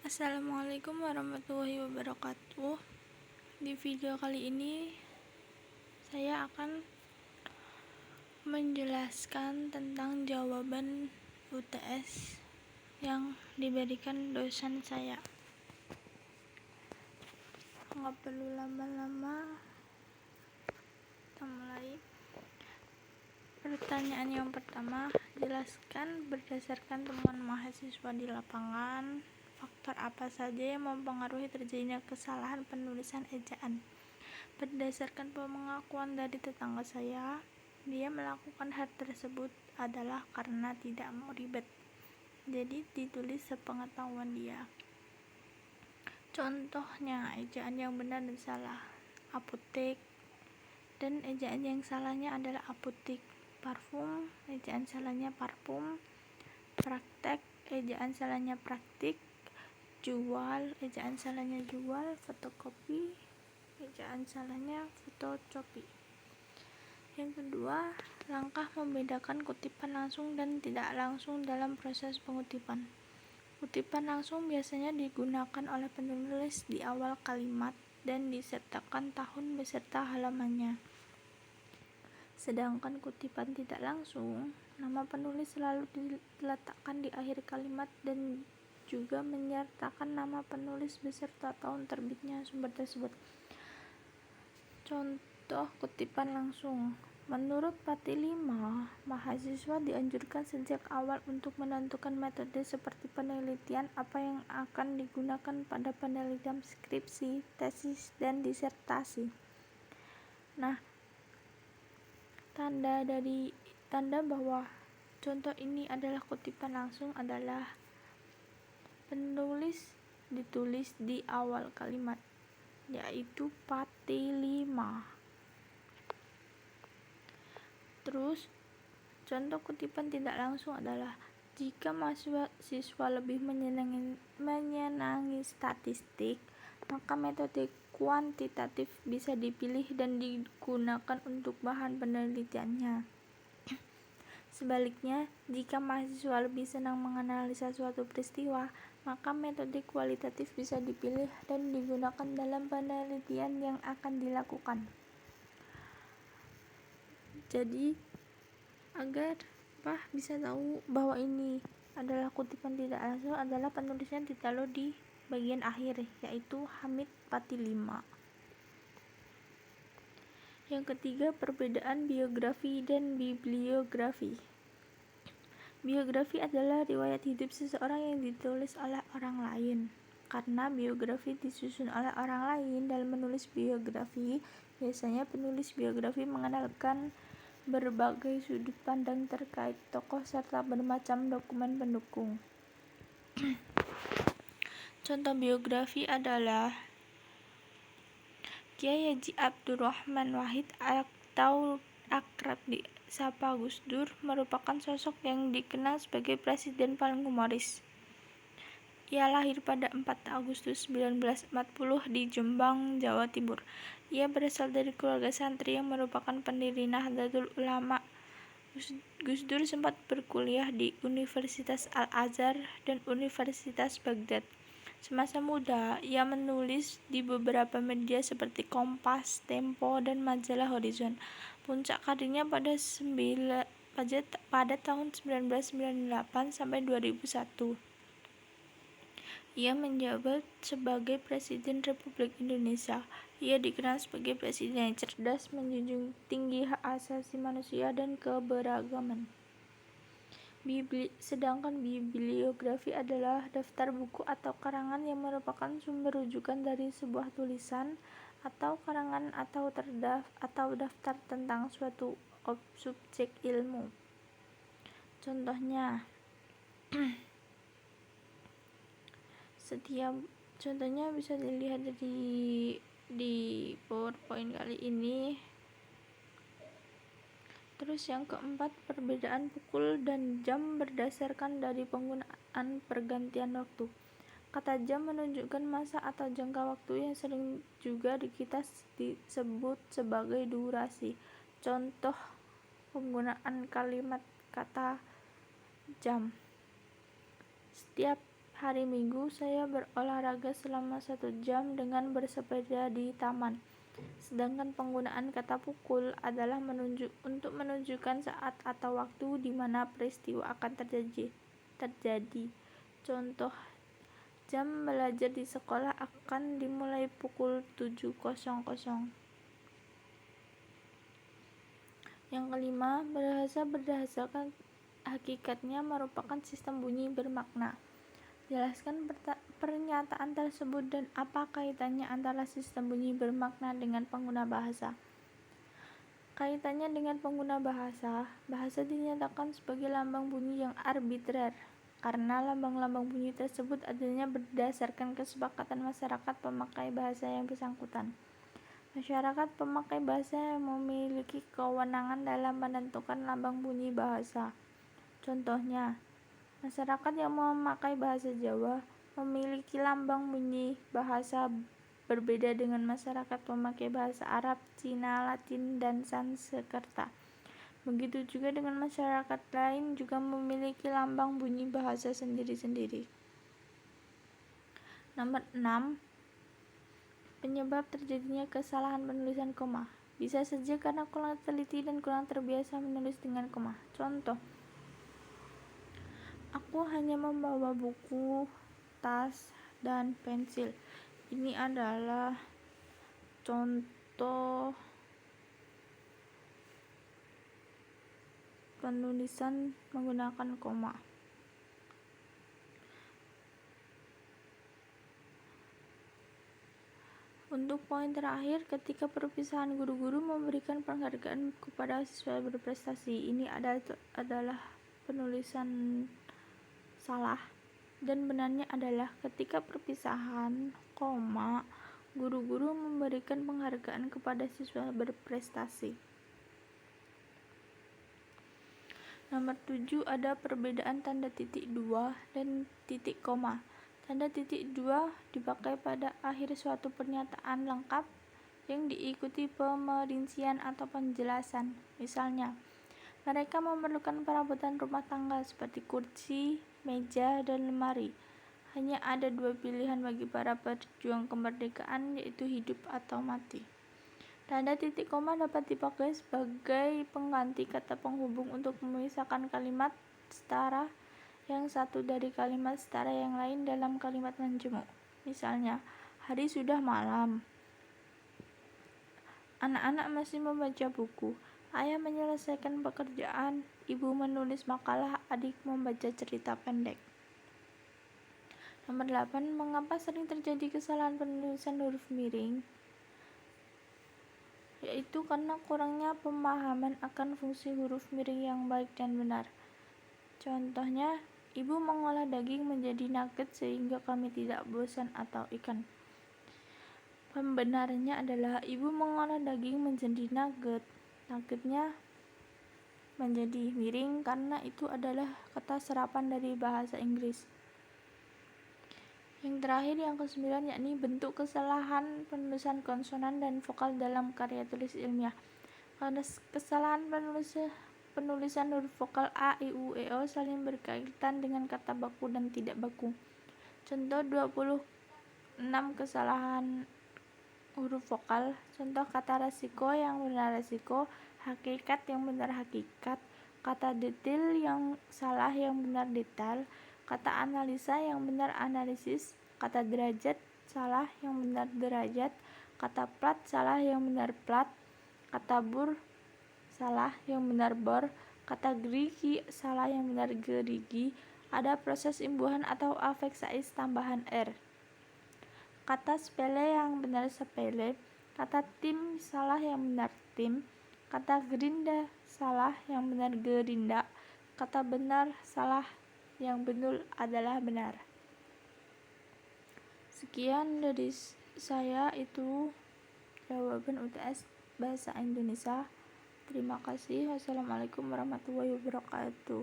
Assalamualaikum warahmatullahi wabarakatuh. Di video kali ini saya akan menjelaskan tentang jawaban UTS yang diberikan dosen saya. Nggak perlu lama-lama, kita mulai. Pertanyaan yang pertama, jelaskan berdasarkan temuan mahasiswa di lapangan faktor apa saja yang mempengaruhi terjadinya kesalahan penulisan ejaan. Berdasarkan pengakuan dari tetangga saya, dia melakukan hal tersebut adalah karena tidak mau ribet, jadi ditulis sepengetahuan dia. Contohnya, ejaan yang benar dan salah, apotek, dan ejaan yang salahnya adalah apotik. Parfum, ejaan salahnya parfum. Praktek, ejaan salahnya praktik. Jual, ejaan salahnya jual. Fotokopi, ejaan salahnya fotokopi. Yang kedua, langkah membedakan kutipan langsung dan tidak langsung dalam proses pengutipan. Kutipan langsung biasanya digunakan oleh penulis di awal kalimat dan disertakan tahun beserta halamannya. Sedangkan kutipan tidak langsung, nama penulis selalu diletakkan di akhir kalimat dan juga menyertakan nama penulis beserta tahun terbitnya sumber tersebut. Contoh kutipan langsung. Menurut Pati 5, mahasiswa dianjurkan sejak awal untuk menentukan metode seperti penelitian apa yang akan digunakan pada penelitian skripsi, tesis, dan disertasi. Nah, tanda bahwa contoh ini adalah kutipan langsung adalah penulis ditulis di awal kalimat, yaitu Pati 5. Terus, contoh kutipan tidak langsung adalah jika mahasiswa lebih menyenangi statistik, maka metode kuantitatif bisa dipilih dan digunakan untuk bahan penelitiannya. Sebaliknya, jika mahasiswa lebih senang menganalisa suatu peristiwa, maka metode kualitatif bisa dipilih dan digunakan dalam penelitian yang akan dilakukan. Jadi, agar bisa tahu bahwa ini adalah kutipan tidak langsung adalah penulisnya ditaruh di bagian akhir, yaitu Hamid Pati 5. Yang ketiga, perbedaan biografi dan bibliografi. Biografi adalah riwayat hidup seseorang yang ditulis oleh orang lain. Karena biografi disusun oleh orang lain dalam menulis biografi, biasanya penulis biografi mengenalkan berbagai sudut pandang terkait tokoh serta bermacam dokumen pendukung. Contoh biografi adalah Kiai Haji Abdurrahman Wahid atau akrab disapa Gus Dur merupakan sosok yang dikenal sebagai presiden paling humoris. Ia lahir pada 4 Agustus 1940 di Jombang, Jawa Timur. Ia berasal dari keluarga santri yang merupakan pendiri Nahdlatul Ulama. Gus Dur sempat berkuliah di Universitas Al-Azhar dan Universitas Baghdad. Semasa muda, ia menulis di beberapa media seperti Kompas, Tempo, dan majalah Horizon. Puncak karirnya pada tahun 1998 sampai 2001. Ia menjabat sebagai Presiden Republik Indonesia. Ia dikenal sebagai presiden yang cerdas, menjunjung tinggi hak asasi manusia dan keberagaman. Sedangkan bibliografi adalah daftar buku atau karangan yang merupakan sumber rujukan dari sebuah tulisan atau karangan atau daftar tentang suatu subjek ilmu. Contohnya, contohnya bisa dilihat di PowerPoint kali ini. Terus yang keempat, perbedaan pukul dan jam berdasarkan dari penggunaan pergantian waktu. Kata jam menunjukkan masa atau jangka waktu yang sering juga kita disebut sebagai durasi. Contoh penggunaan kalimat kata jam. Setiap hari Minggu saya berolahraga selama 1 jam dengan bersepeda di taman. Sedangkan penggunaan kata pukul adalah untuk menunjukkan saat atau waktu di mana peristiwa akan terjadi. Contoh, jam belajar di sekolah akan dimulai pukul 7.00. Yang kelima, bahasa berdasarkan hakikatnya merupakan sistem bunyi bermakna. Jelaskan pernyataan tersebut dan apa kaitannya antara sistem bunyi bermakna dengan pengguna bahasa. Kaitannya dengan pengguna bahasa, bahasa dinyatakan sebagai lambang bunyi yang arbitrer, karena lambang-lambang bunyi tersebut adanya berdasarkan kesepakatan masyarakat pemakai bahasa yang bersangkutan. Masyarakat pemakai bahasa yang memiliki kewenangan dalam menentukan lambang bunyi bahasa. Contohnya, masyarakat yang memakai bahasa Jawa memiliki lambang bunyi bahasa berbeda dengan masyarakat pemakai bahasa Arab, Cina, Latin, dan Sanskerta. Begitu juga dengan masyarakat lain juga memiliki lambang bunyi bahasa sendiri-sendiri. Nomor 6. Penyebab terjadinya kesalahan penulisan koma. Bisa saja karena kurang teliti dan kurang terbiasa menulis dengan koma. Contoh, aku hanya membawa buku, tas, dan pensil. Ini adalah contoh penulisan menggunakan koma. Untuk poin terakhir, ketika perpisahan guru-guru memberikan penghargaan kepada siswa berprestasi, ini adalah penulisan salah, dan benarnya adalah ketika perpisahan, guru-guru memberikan penghargaan kepada siswa berprestasi. Nomor 7, ada perbedaan tanda titik 2 dan titik koma. Tanda titik 2 dipakai pada akhir suatu pernyataan lengkap yang diikuti pemerincian atau penjelasan. Misalnya, mereka memerlukan perabotan rumah tangga seperti kursi, meja, dan lemari. Hanya ada 2 pilihan bagi para pejuang kemerdekaan, yaitu hidup atau mati. Tanda titik koma dapat dipakai sebagai pengganti kata penghubung untuk memisahkan kalimat setara yang satu dari kalimat setara yang lain dalam kalimat menjemuk. Misalnya, hari sudah malam. Anak-anak masih membaca buku. Ayah menyelesaikan pekerjaan. Ibu menulis makalah. Adik membaca cerita pendek. Nomor 8. Mengapa sering terjadi kesalahan penulisan huruf miring? Yaitu karena kurangnya pemahaman akan fungsi huruf miring yang baik dan benar. Contohnya, ibu mengolah daging menjadi nugget sehingga kami tidak bosan atau ikan. Pembenarnya adalah ibu mengolah daging menjadi nugget. Nuggetnya menjadi miring karena itu adalah kata serapan dari bahasa Inggris. Yang terakhir, yang ke-9, yakni bentuk kesalahan penulisan konsonan dan vokal dalam karya tulis ilmiah. Karena kesalahan penulisan huruf vokal A, I, U, E, O saling berkaitan dengan kata baku dan tidak baku. Contoh 26 kesalahan huruf vokal. Contoh kata resiko yang benar resiko, hakikat yang benar hakikat, kata detail yang salah yang benar detail, kata analisa yang benar analisis, kata derajat salah yang benar derajat, kata plat salah yang benar plat, kata bur salah yang benar bor, kata gerigi salah yang benar gerigi, ada proses imbuhan atau afeks sais tambahan r. Kata sepele yang benar sepele, kata tim salah yang benar tim, kata gerinda salah yang benar gerinda, kata benar salah yang benar adalah benar. Sekian dari saya, itu jawaban UTS Bahasa Indonesia. Terima kasih. Wassalamualaikum warahmatullahi wabarakatuh.